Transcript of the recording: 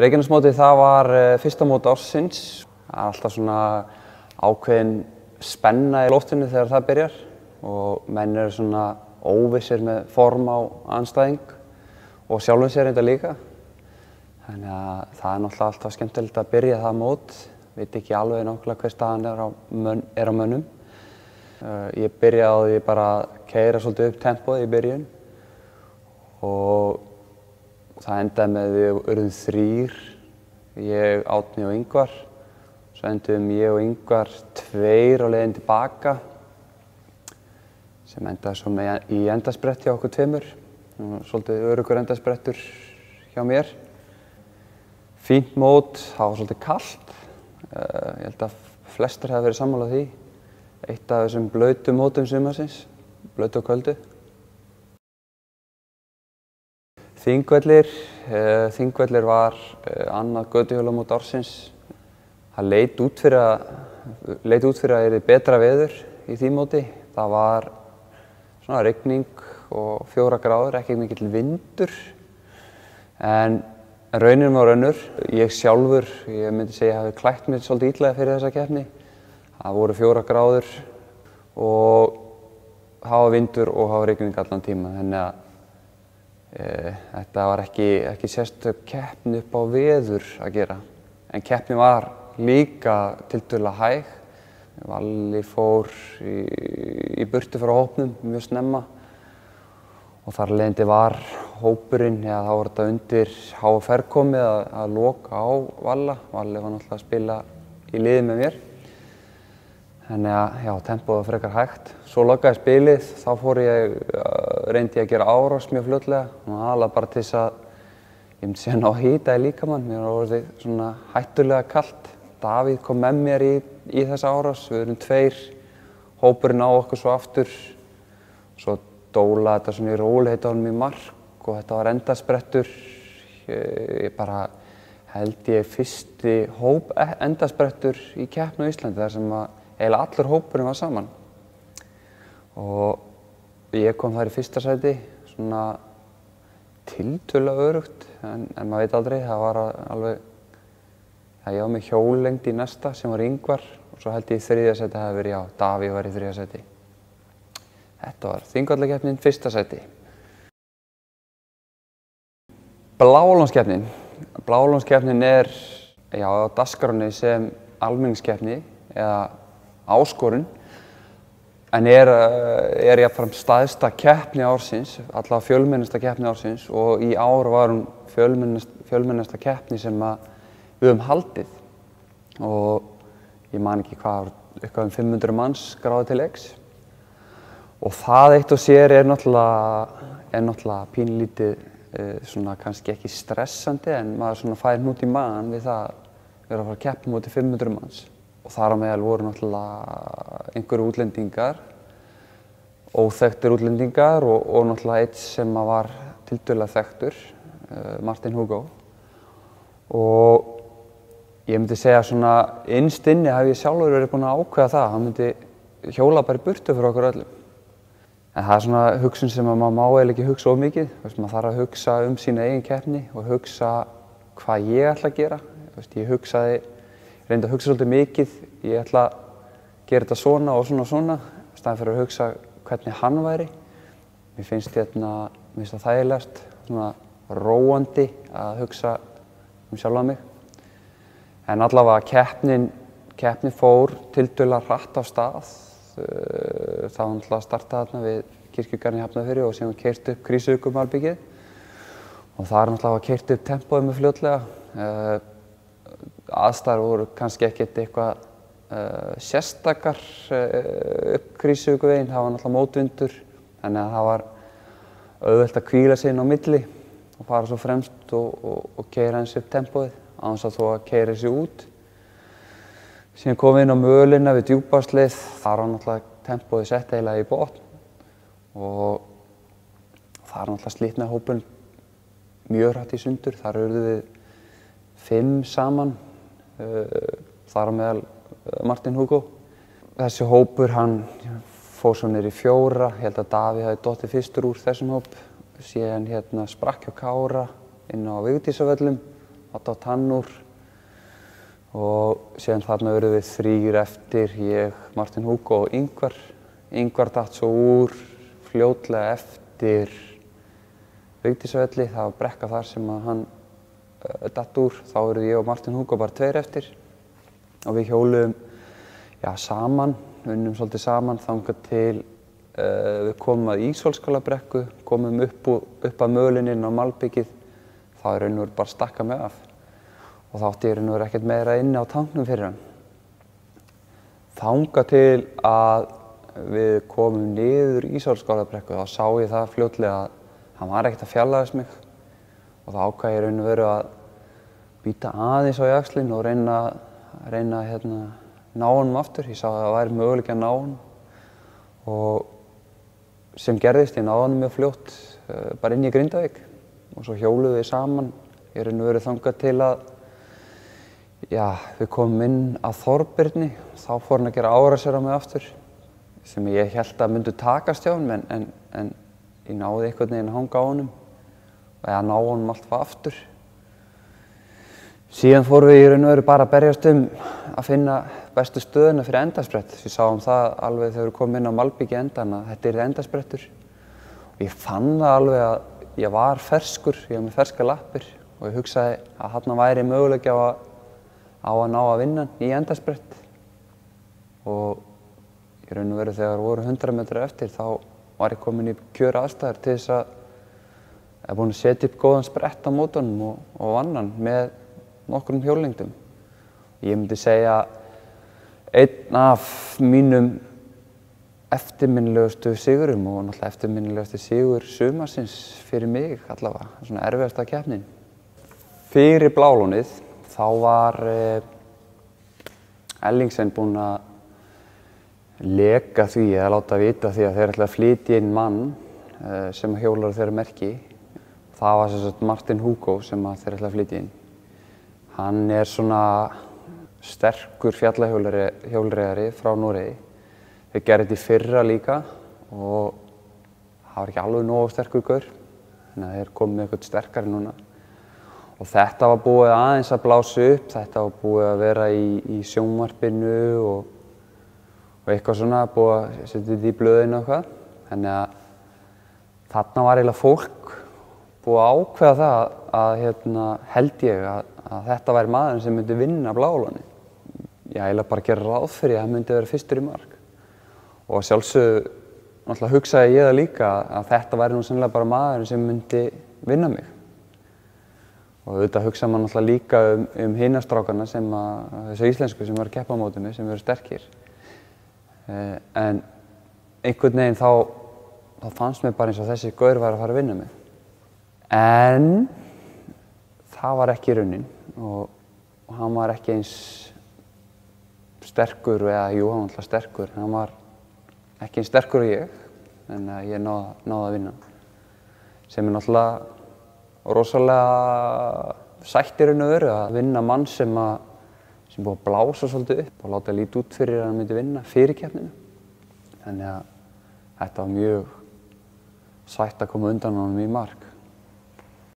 Reykjanesmótið það var fyrsta mót ársins. Það er alltaf svona ákveðin spenna í loftinu þegar það byrjar og menn eru svona óvissir með form á andstæðing og sjálfum sér þetta líka. Þannig að það er náttúrulega alltaf skemmtilegt að byrja það mót. Veit ekki alveg nákvæmlega hver staðan er á mönnum. Ég byrjaði á því bara að keyra svolítið upp tempóið í byrjun og það endaði með við urðum 3, ég, Árni og Ingvar. Svo enduðum ég og Ingvar 2 á leiðin tilbaka sem endaði svo í endaspretti á okkur 2. Svolítið öruggur endasprettur hjá mér. Fínt mót, það var svolítið kalt. Ég held að flestir hafi verið sammála því. Eitt af þessum blautu mótum sumarsins, blautu og köldu. Þingvellir var annað götuhjólamót ársins. Það leit út fyrir að yrði betra veður í því móti. Það var svona rigning og 4 gráður, ekki mikill vindur. En raunin var önnur. Ég sjálfur, ég myndi segja, hafi klætt mig svolítið illa fyrir þessa keppni. Það voru 4 gráður og það var vindur og það var rigning allan tíma. Þannig að þetta var ekki sérstök keppni upp á veður að gera. En keppni var líka tiltölulega hæg. Valli fór í burtu frá hópnum mjög snemma og þar af leiðandi var hópurinn, eða þá var þetta undir HFR komið að loka á Valla. Valli var náttúrulega að spila í liði með mér. Þannig að já, tempóið var frekar hægt. Svo lokaði spilið, þá reyndi ég að gera árás mjög fljótlega. Aðalega bara til þess að, ég myndi segja, ná að hita í líkamann. Mér var orðið svona hættulega kalt. Davíð kom með mér í þessa árás. Við erum 2, hópurinn á okkur svo aftur. Svo dólaði þetta svona í rólegheitu á honum í mark og þetta var endasprettur. Ég bara held ég fyrsti endasprettur í keppni á Íslandi þar sem eiginlega allur hópurinn var saman. Og ég kom þar í fyrsta sæti, svona tiltölulega örugt, en maður veit aldrei. Það var alveg, ég var með hjólengd í næsta sem var Ingvar og svo held ég í 3. sæti hafi verið, já, Davíð var í 3. sæti. Þetta var Þingvallakeppnin, 1. sæti. Bláalónskeppnin. Bláalónskeppnin er, já, á dagskránni sem almenningskeppni eða áskorun, en er jafnframt stærsta keppni ársins, allavega fjölmennasta keppni ársins og í ár var hún fjölmennasta keppni sem við höfum haldið. Og ég man ekki hvað, eitthvað 500 manns skráði til leiks. Og það eitt og sér er náttúrulega pínlítið, svona kannski ekki stressandi, en maður svona fær hnút í magann við það að vera að fara að keppa móti 500 manns. Og þar á meðal voru náttúrulega einhverju útlendingar, óþekktir útlendingar og náttúrulega einn sem var tiltölulega þekktur, Martin Hugo. Og ég myndi segja svona innst inni hef ég sjálfur verið búinn að ákveða það. Hann myndi hjóla bara í burtu fyrir okkur öllum. En það er svona hugsun sem maður má eiginlega ekki hugsa of mikið. Maður þarf að hugsa sína eigin keppni og hugsa hvað ég ætla að gera. Ég reyndi að hugsa svolítið mikið. Ég ætla að gera þetta svona og svona, í staðinn fyrir að hugsa hvernig hann væri. Mér finnst það þægilegast, svona róandi að hugsa sjálfa mig. En allavega keppnin fór tiltölulega hratt af stað. Það var náttúrulega að starta þarna við Kirkjugarðinn í Hafnarfirði og síðan keyrt upp Krýsuvíkurmalbyggið. Og það náttúrulega keyrt upp tempóið með fljótlega. Aðstæður voru kannski ekkert eitthvað sérstakar upp Krýsuvíkurveginn. Það var náttúrulega mótvindur, þannig að það var auðvelt að hvíla sig inn á milli og fara svo fremst og keyra eins upp tempóið án þess að þó að keyra sig út. Síðan komum við inn á mölina við Djúpáslið. Þar var náttúrulega tempóið sett eiginlega í botn og þar náttúrulega slitnaði hópurinn mjög hratt í sundur. Þar urðum við 5 saman, þar á meðal Martin Hugo. Þessi hópur, hann fór svo niður í 4. Ég held að Davíð hafi dottið fyrstur úr þessum hóp. Síðan sprakk hjá Kára inn á Vigdísarvöllum. Otto Tannur og síðan þarna urðum við 3 eftir, ég, Martin Hugo og Ingvar. Ingvar datt svo úr fljótlega eftir Vigdísarvelli, það var brekka þar sem að hann datt úr. Þá urðu ég og Martin Hugo bara 2 eftir og við hjóluðum saman, unnum svolítið saman þangað til við komum að Ísólskálabrekku, komum upp að mölinni inn á malbyggið. Þá í raun og veru bara stakka mig af og þá átti ég í raun og veru ekkert meira inni á tanknum fyrir hann. Þangað til að við komum niður Ísólskálabrekku þá sá ég það fljótlega að hann var ekkert að fjarlægjast mig og þá ákvað ég í raun og veru að bíta aðeins á jaxlinn og reyna að ná honum aftur. Ég sá að það væri möguleiki að ná honum og sem gerðist, ég náði honum mjög fljótt bara inn í Grindavík og svo hjóluðum við saman. Ég raun og veru þangað til að við komum inn að Þorbirni og þá fór hann að gera árásir á mig aftur sem ég hélt að myndu takast hjá honum en ég náði einhvern veginn að hanga á honum eða ná honum alltaf aftur. Síðan fórum við í raun og veru bara að berjast að finna bestu stöðuna fyrir endasprett. Við sáum það alveg þegar við komum inn á malbyggi endan að þetta yrði endasprettur. Og ég fann það alveg að ég var ferskur, ég var með ferskar lappir og ég hugsaði að þarna væri möguleiki á að ná að vinna í endasprett. Og í raun og veru þegar voru 100 metrar eftir þá var ég komin í kjöraðstæður til þess að búin að setja upp góðan sprett á mótunum og vann hann með nokkrum hjólengdum. Ég myndi segja einn af mínum eftirminnilegustu sigurum og náttúrulega eftirminnilegustu sigur sumarsins fyrir mig allavega, svona erfiðasta keppnin. Fyrir Blálónið þá var Ellingsen búinn að leka því eða láta vita því að þeir ætla að flytja inn mann sem hjólar þeirra merki. Það var sem sagt Martin Hugo sem þeir ætla að flytja inn. Hann er svona sterkur fjallahjólreiðari frá Noregi. Þeir gerðu þetta í fyrra líka og það var ekki alveg nógu sterkur gaur. Þannig að þeir komu með eitthvað sterkari núna. Og þetta var búið aðeins að blása upp, þetta var búið að vera í sjónvarpinu og eitthvað svona, búið að setja þetta í blöðinu og eitthvað. Þannig að þarna var eiginlega fólk búið að ákveða það að held ég að þetta væri maðurinn sem myndi vinna Blálónið. Ég eiginlega bara gera ráð fyrir að hann myndi vera fyrstur í mark. Og sjálfsögðu náttúrulega hugsaði ég það líka að þetta væri nú sennilega bara maðurinn sem myndi vinna mig. Og auðvitað hugsaði maður náttúrulega líka hina strákana þessu íslensku sem eru að keppa á mótinu, sem eru sterkir. En einhvern veginn þá fannst mér bara eins og þessi gaur væri að fara að vinna mig. En það var ekki raunin og hann var ekki eins sterkur, jú, hann var alltaf sterkur, en hann var ekki eins sterkur og ég, en ég náði að vinna. Sem er náttúrulega rosalega sætt í raun og veru að vinna mann sem búið að blása svolítið upp og láta lítið út fyrir að hann myndi vinna fyrir keppninu. Þannig að þetta var mjög sætt að koma undan honum í mark.